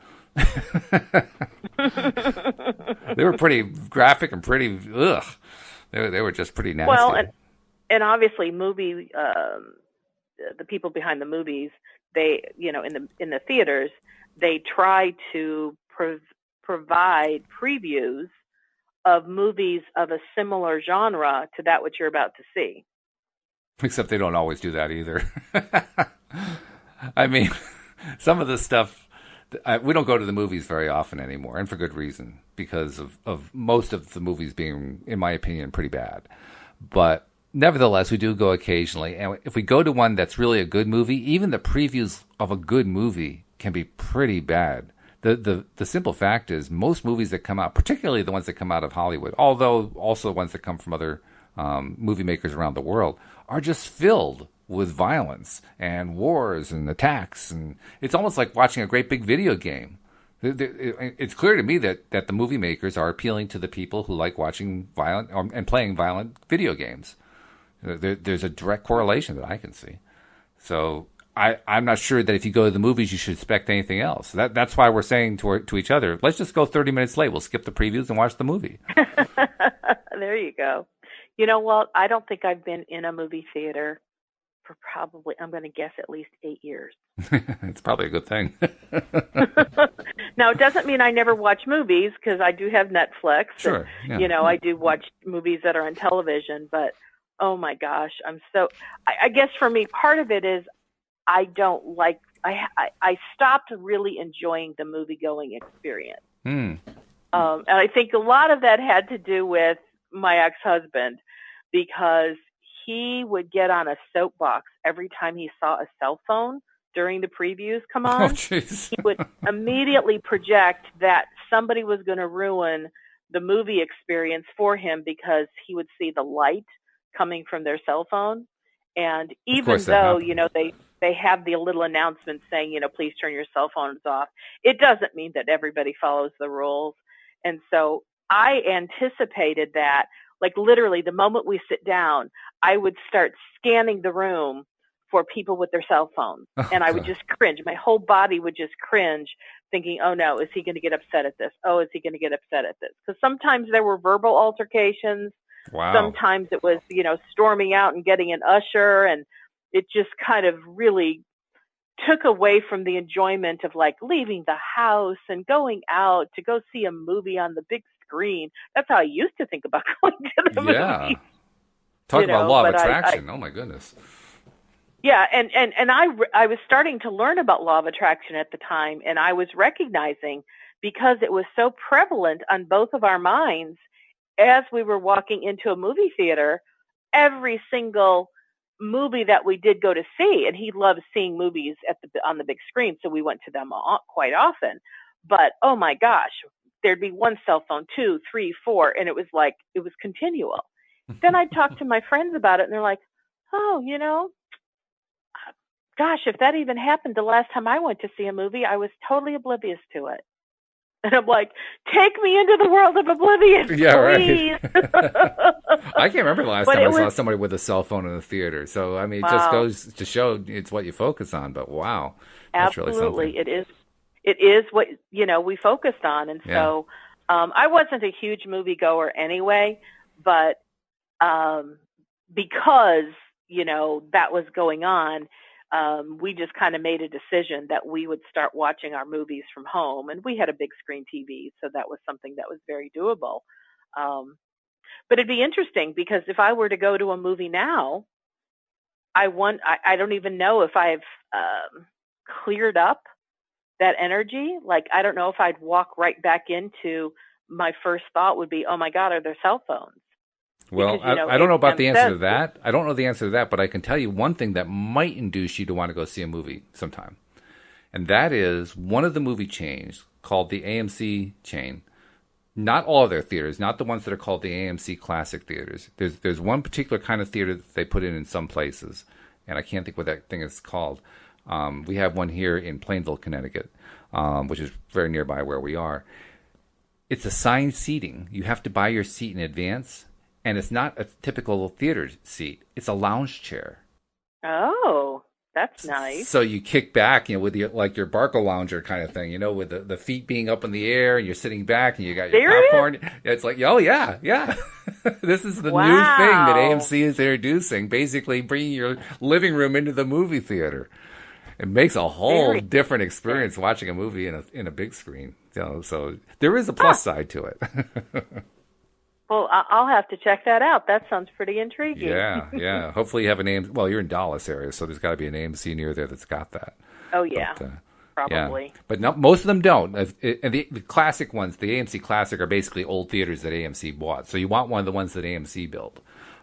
They were pretty graphic and pretty, They were just pretty nasty. Well, and obviously the people behind the movies, they, in the theaters, they try to provide previews of movies of a similar genre to that which you're about to see. Except they don't always do that either. I mean, some of the stuff, we don't go to the movies very often anymore, and for good reason, because of most of the movies being, in my opinion, pretty bad. But nevertheless, we do go occasionally, and if we go to one that's really a good movie, even the previews of a good movie can be pretty bad. The simple fact is, most movies that come out, particularly the ones that come out of Hollywood, although also ones that come from other movie makers around the world, are just filled with violence and wars and attacks, and it's almost like watching a great big video game. It's clear to me that the movie makers are appealing to the people who like watching violent and playing violent video games. There's a direct correlation that I can see. So I'm not sure that if you go to the movies, you should expect anything else. That's why we're saying to each other, let's just go 30 minutes late. We'll skip the previews and watch the movie. There you go. You know what? I don't think I've been in a movie theater for probably, I'm going to guess, at least 8 years. It's probably a good thing. Now, it doesn't mean I never watch movies, because I do have Netflix. Sure. And, yeah. I do watch movies that are on television, but oh my gosh, I guess for me, part of it is I stopped really enjoying the movie-going experience. And I think a lot of that had to do with my ex-husband, because he would get on a soapbox every time he saw a cell phone during the previews come on. Oh, jeez. He would immediately project that somebody was going to ruin the movie experience for him because he would see the light coming from their cell phone. And even though, they have the little announcement saying, please turn your cell phones off, it doesn't mean that everybody follows the rules. And so I anticipated that, like literally the moment we sit down, I would start scanning the room for people with their cell phones. And I would just cringe. My whole body would just cringe, thinking, oh no, is he going to get upset at this? Oh, is he going to get upset at this? Because sometimes there were verbal altercations. Wow. Sometimes it was, storming out and getting an usher. And it just kind of really took away from the enjoyment of like leaving the house and going out to go see a movie on the big screen. That's how I used to think about going to the movie. Talk about law of attraction. Oh my goodness. Yeah, and I was starting to learn about law of attraction at the time, and I was recognizing, because it was so prevalent on both of our minds as we were walking into a movie theater, every single movie that we did go to see, and he loves seeing movies on the big screen, so we went to them quite often. But oh my gosh, there'd be one cell phone, 2, 3, 4, and it was continual. Then I'd talk to my friends about it, and they're like, oh, gosh, if that even happened the last time I went to see a movie, I was totally oblivious to it. And I'm like, take me into the world of oblivion, please. Right. I can't remember the last time I saw somebody with a cell phone in the theater. So, I mean, it just goes to show it's what you focus on. But wow, that's absolutely, really something. It is what, we focused on. And so I wasn't a huge moviegoer anyway, but because, that was going on, we just kind of made a decision that we would start watching our movies from home. And we had a big screen TV, so that was something that was very doable. But it'd be interesting, because if I were to go to a movie now, I don't even know if I've cleared up that energy. Like, I don't know if I'd walk right back into, my first thought would be, oh my God, are there cell phones? Well, because, I don't know about the answer to that. I don't know the answer to that, but I can tell you one thing that might induce you to want to go see a movie sometime. And that is one of the movie chains called the AMC chain. Not all of their theaters, not the ones that are called the AMC Classic theaters. There's one particular kind of theater that they put in some places, and I can't think what that thing is called. We have one here in Plainville, Connecticut, which is very nearby where we are. It's assigned seating. You have to buy your seat in advance. And it's not a typical theater seat. It's a lounge chair. Oh, that's nice. So you kick back, with your Barco lounger kind of thing, with the feet being up in the air, and you're sitting back, and you got your popcorn. It's like, oh yeah. This is the new thing that AMC is introducing. Basically, bringing your living room into the movie theater. It makes a whole different experience watching a movie in a big screen. So there is a plus side to it. Well, I'll have to check that out. That sounds pretty intriguing. Yeah. Hopefully you have an AMC. Well, you're in Dallas area, so there's got to be an AMC near there that's got that. Oh, yeah. But, probably. Yeah. But most of them don't. And the classic ones, the AMC Classic, are basically old theaters that AMC bought. So you want one of the ones that AMC built.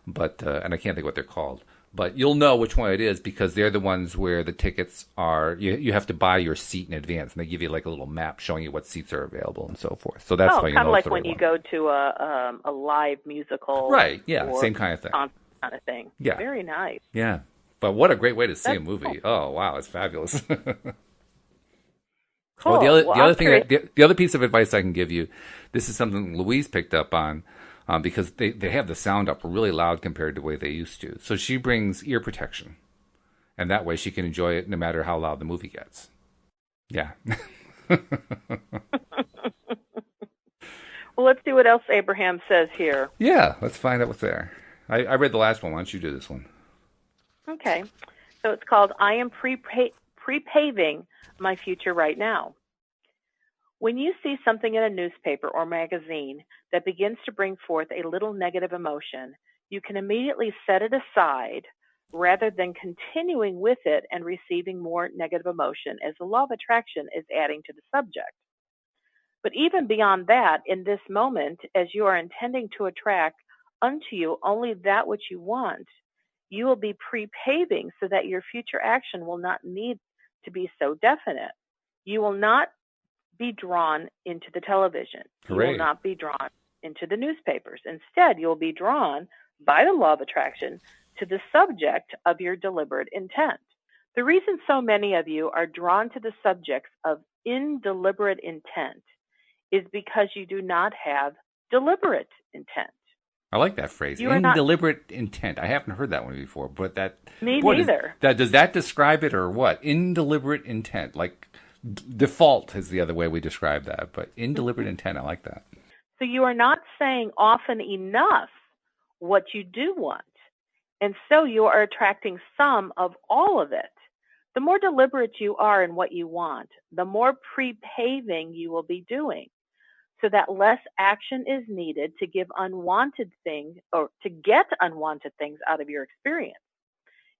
But and I can't think what they're called. But you'll know which one it is, because they're the ones where the tickets are, you have to buy your seat in advance, and they give you like a little map showing you what seats are available and so forth. So that's how you know. Kind of like when you go to a live musical. Right, yeah, same kind of thing. Kind of thing. Yeah. Very nice. Yeah. But what a great way to see a movie. Cool. Oh, wow, it's fabulous. Cool. The other piece of advice I can give you, this is something Louise picked up on. Because they have the sound up really loud compared to the way they used to. So she brings ear protection. And that way she can enjoy it no matter how loud the movie gets. Yeah. Well, let's see what else Abraham says here. Yeah, let's find out what's there. I read the last one. Why don't you do this one? Okay. So it's called, I am pre-paving my future right now. When you see something in a newspaper or magazine that begins to bring forth a little negative emotion, you can immediately set it aside rather than continuing with it and receiving more negative emotion, as the law of attraction is adding to the subject. But even beyond that, in this moment, as you are intending to attract unto you only that which you want, you will be pre-paving so that your future action will not need to be so definite. You will not be drawn into the television. Hooray. You will not be drawn into the newspapers. Instead, you'll be drawn by the law of attraction to the subject of your deliberate intent. The reason so many of you are drawn to the subjects of indeliberate intent is because you do not have deliberate intent. I like that phrase, indeliberate intent. I haven't heard that one before, but that... Me neither. Does that describe it or what? Indeliberate intent, like... Default is the other way we describe that, but indeliberate intent, I like that. So you are not saying often enough what you do want, and so you are attracting some of all of it. The more deliberate you are in what you want, the more pre-paving you will be doing, so that less action is needed to give unwanted things or to get unwanted things out of your experience.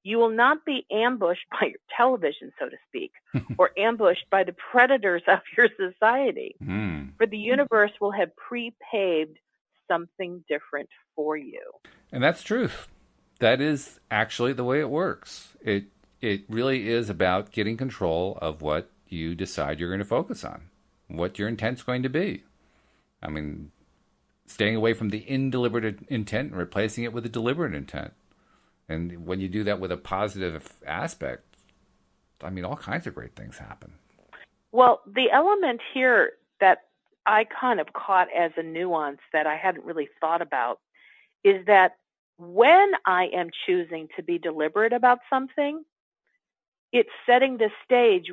You will not be ambushed by your television, so to speak, or ambushed by the predators of your society. For the universe will have pre-paved something different for you. And that's truth. That is actually the way it works. It really is about getting control of what you decide you're going to focus on, what your intent's going to be. I mean, staying away from the indeliberate intent and replacing it with a deliberate intent. And when you do that with a positive aspect, I mean, all kinds of great things happen. Well, the element here that I kind of caught as a nuance that I hadn't really thought about is that when I am choosing to be deliberate about something, it's setting the stage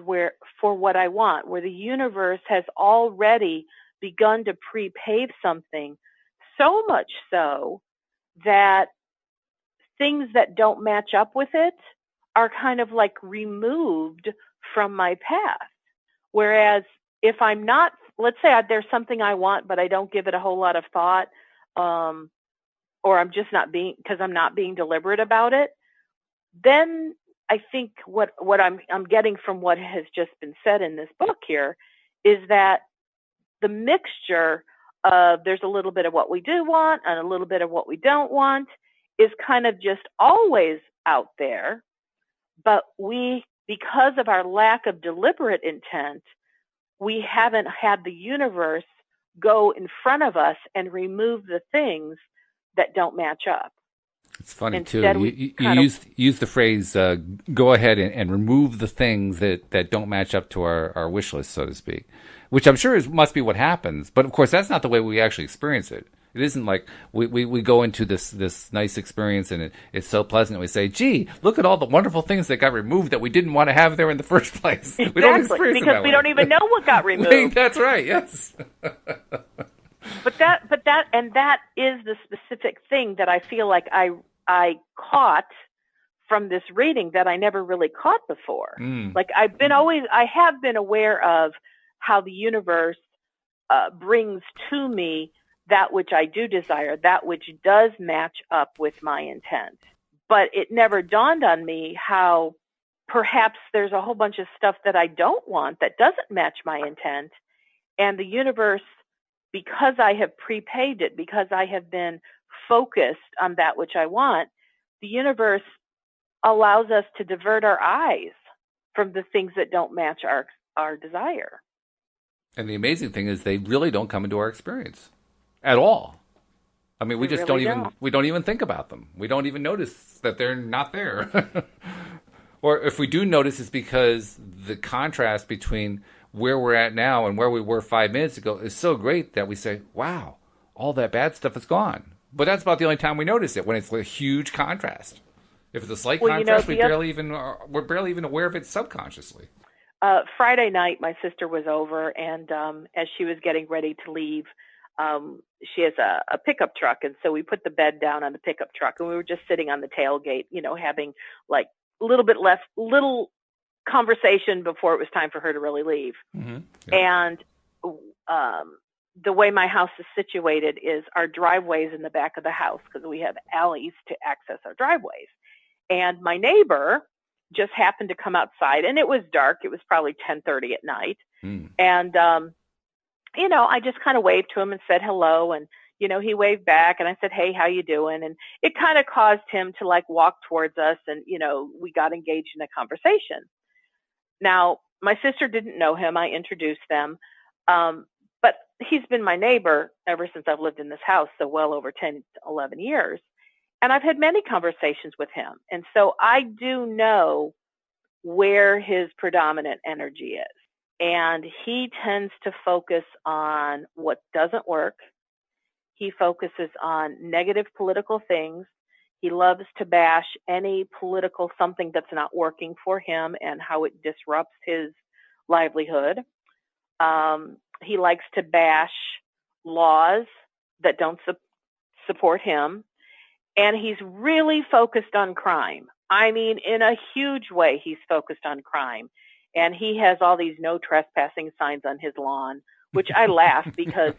for what I want, where the universe has already begun to pre-pave something, so much so that things that don't match up with it are kind of like removed from my path. Whereas if I'm not, let's say there's something I want, but I don't give it a whole lot of thought, or I'm just not being, because I'm not being deliberate about it, then I think what I'm getting from what has just been said in this book here is that the mixture of there's a little bit of what we do want and a little bit of what we don't want is kind of just always out there. But because of our lack of deliberate intent, we haven't had the universe go in front of us and remove the things that don't match up. It's funny, instead, too. You use the phrase, go ahead and remove the things that don't match up to our wish list, so to speak, which I'm sure must be what happens. But, of course, that's not the way we actually experience it. It isn't like we go into this nice experience and it's so pleasant and we say, gee, look at all the wonderful things that got removed that we didn't want to have there in the first place. Exactly, we don't experience because we don't even know what got removed. That's right, yes. But that is the specific thing that I feel like I caught from this reading that I never really caught before. Like I have been aware of how the universe brings to me that which I do desire, that which does match up with my intent. But it never dawned on me how perhaps there's a whole bunch of stuff that I don't want that doesn't match my intent. And the universe, because I have prepaid it, because I have been focused on that which I want, the universe allows us to divert our eyes from the things that don't match our desire. And the amazing thing is they really don't come into our experience at all. I mean, we just don't even think about them. We don't even notice that they're not there. Or if we do notice, it's because the contrast between where we're at now and where we were 5 minutes ago is so great that we say, wow, all that bad stuff is gone. But that's about the only time we notice it, when it's a huge contrast. If it's a slight contrast, we're barely even aware of it subconsciously. Friday night, my sister was over, and as she was getting ready to leave, she has a pickup truck, and so we put the bed down on the pickup truck, and we were just sitting on the tailgate, having like little conversation before it was time for her to really leave. Mm-hmm. Yeah. And the way my house is situated is our driveway's in the back of the house because we have alleys to access our driveways. And my neighbor just happened to come outside, and it was dark. It was probably 10:30 at night. Mm. And, I just kind of waved to him and said hello. And, he waved back, and I said, hey, how you doing? And it kind of caused him to walk towards us, and, we got engaged in a conversation. Now, my sister didn't know him. I introduced them. But he's been my neighbor ever since I've lived in this house, so well over 10, 11 years. And I've had many conversations with him. And so I do know where his predominant energy is. And he tends to focus on what doesn't work. He focuses on negative political things. He loves to bash any political something that's not working for him and how it disrupts his livelihood. He likes to bash laws that don't support him. And he's really focused on crime. I mean, in a huge way, he's focused on crime. And he has all these no trespassing signs on his lawn, which I laugh because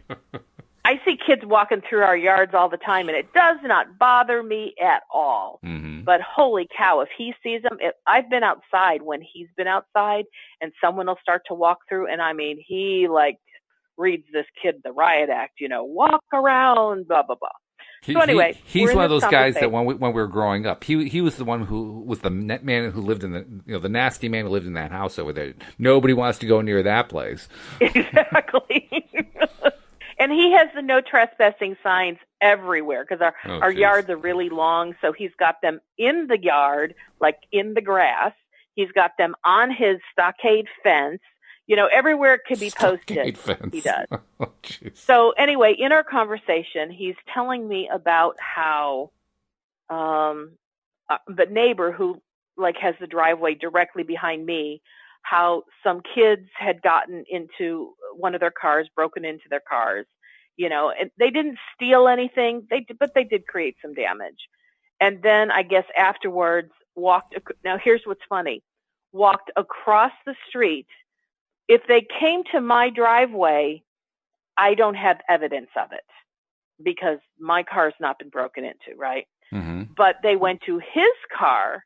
I see kids walking through our yards all the time, and it does not bother me at all. Mm-hmm. But holy cow, if he sees them, I've been outside when he's been outside, and someone will start to walk through, and I mean, he reads this kid the riot act, walk around, blah, blah, blah. So anyway, he's one of those guys that when we were growing up, he was the one who was the man who lived in the nasty man who lived in that house over there. Nobody wants to go near that place. Exactly. And he has the no trespassing signs everywhere because our yards are really long. So he's got them in the yard, like in the grass. He's got them on his stockade fence. Everywhere it could be posted, he does. Oh, so anyway, in our conversation, he's telling me about how the neighbor who has the driveway directly behind me, how some kids had gotten into one of their cars, broken into their cars, and they didn't steal anything, but they did create some damage. And then I guess afterwards now here's what's funny, walked across the street. If they came to my driveway, I don't have evidence of it because my car's not been broken into, right? Mm-hmm. But they went to his car,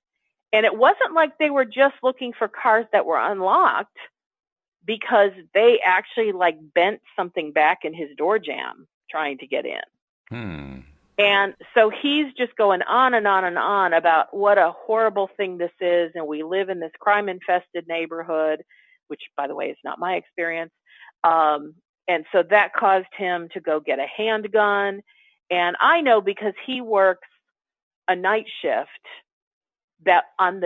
and it wasn't like they were just looking for cars that were unlocked, because they actually bent something back in his door jamb trying to get in. And so he's just going on and on and on about what a horrible thing this is. And we live in this crime infested neighborhood, which, by the way, is not my experience. And so that caused him to go get a handgun. And I know because he works a night shift that on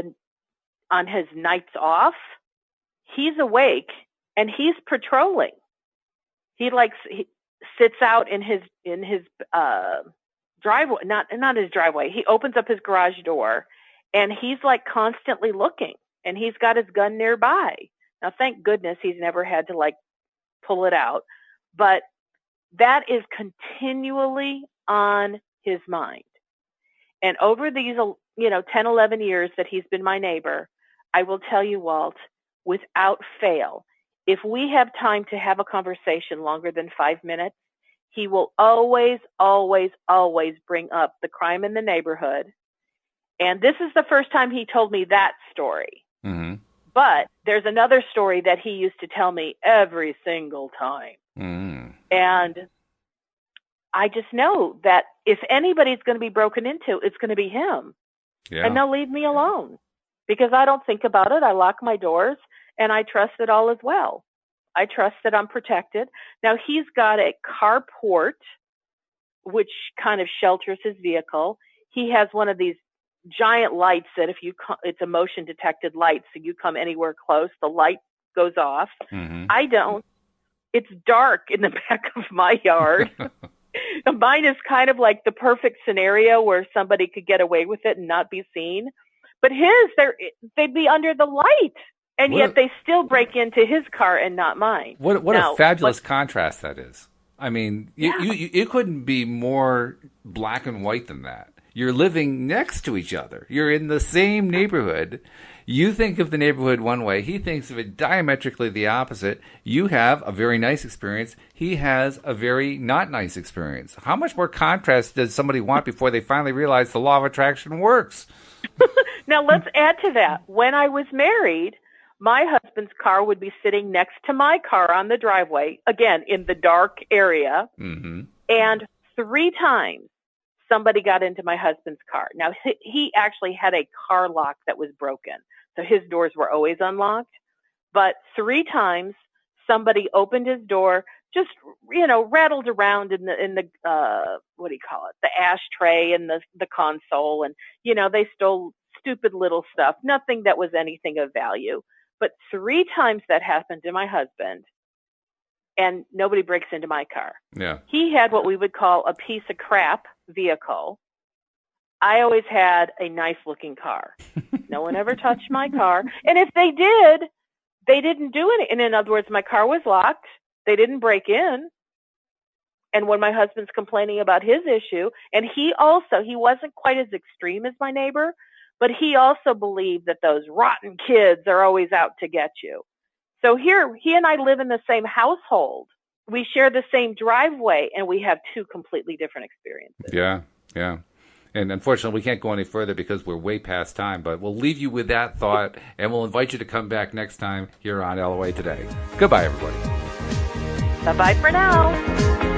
his nights off, he's awake and he's patrolling. He sits out in his driveway, not his driveway. He opens up his garage door and he's constantly looking, and he's got his gun nearby. Now, thank goodness he's never had to pull it out, but that is continually on his mind. And over these, 10, 11 years that he's been my neighbor, I will tell you, Walt, without fail, if we have time to have a conversation longer than 5 minutes, he will always, always, always bring up the crime in the neighborhood. And this is the first time he told me that story. Mm-hmm. But there's another story that he used to tell me every single time. Mm. And I just know that if anybody's going to be broken into, it's going to be him. Yeah. And they'll leave me alone because I don't think about it. I lock my doors and I trust that all is well. I trust that I'm protected. Now, he's got a carport, which kind of shelters his vehicle. He has one of these giant lights that it's a motion detected light. So you come anywhere close, the light goes off. Mm-hmm. I don't. It's dark in the back of my yard. Mine is kind of like the perfect scenario where somebody could get away with it and not be seen. But they'd be under the light. And yet they still break into his car and not mine. What a fabulous contrast that is. I mean, you couldn't be more black and white than that. You're living next to each other. You're in the same neighborhood. You think of the neighborhood one way. He thinks of it diametrically the opposite. You have a very nice experience. He has a very not nice experience. How much more contrast does somebody want before they finally realize the law of attraction works? Now, let's add to that. When I was married, my husband's car would be sitting next to my car on the driveway, again, in the dark area. Mm-hmm. And 3 times somebody got into my husband's car. Now, he actually had a car lock that was broken, so his doors were always unlocked. But 3 times somebody opened his door, just, rattled around in the what do you call it, the ashtray and the console. And, they stole stupid little stuff, nothing that was anything of value. But 3 times that happened to my husband, and nobody breaks into my car. Yeah. He had what we would call a piece of crap vehicle. I always had a nice-looking car. No one ever touched my car. And if they did, they didn't do anything. In other words, my car was locked. They didn't break in. And when my husband's complaining about his issue, and he wasn't quite as extreme as my neighbor, but he also believed that those rotten kids are always out to get you. So here, he and I live in the same household. We share the same driveway, and we have 2 completely different experiences. Yeah, yeah. And unfortunately, we can't go any further because we're way past time, but we'll leave you with that thought, and we'll invite you to come back next time here on LOA Today. Goodbye, everybody. Bye-bye for now.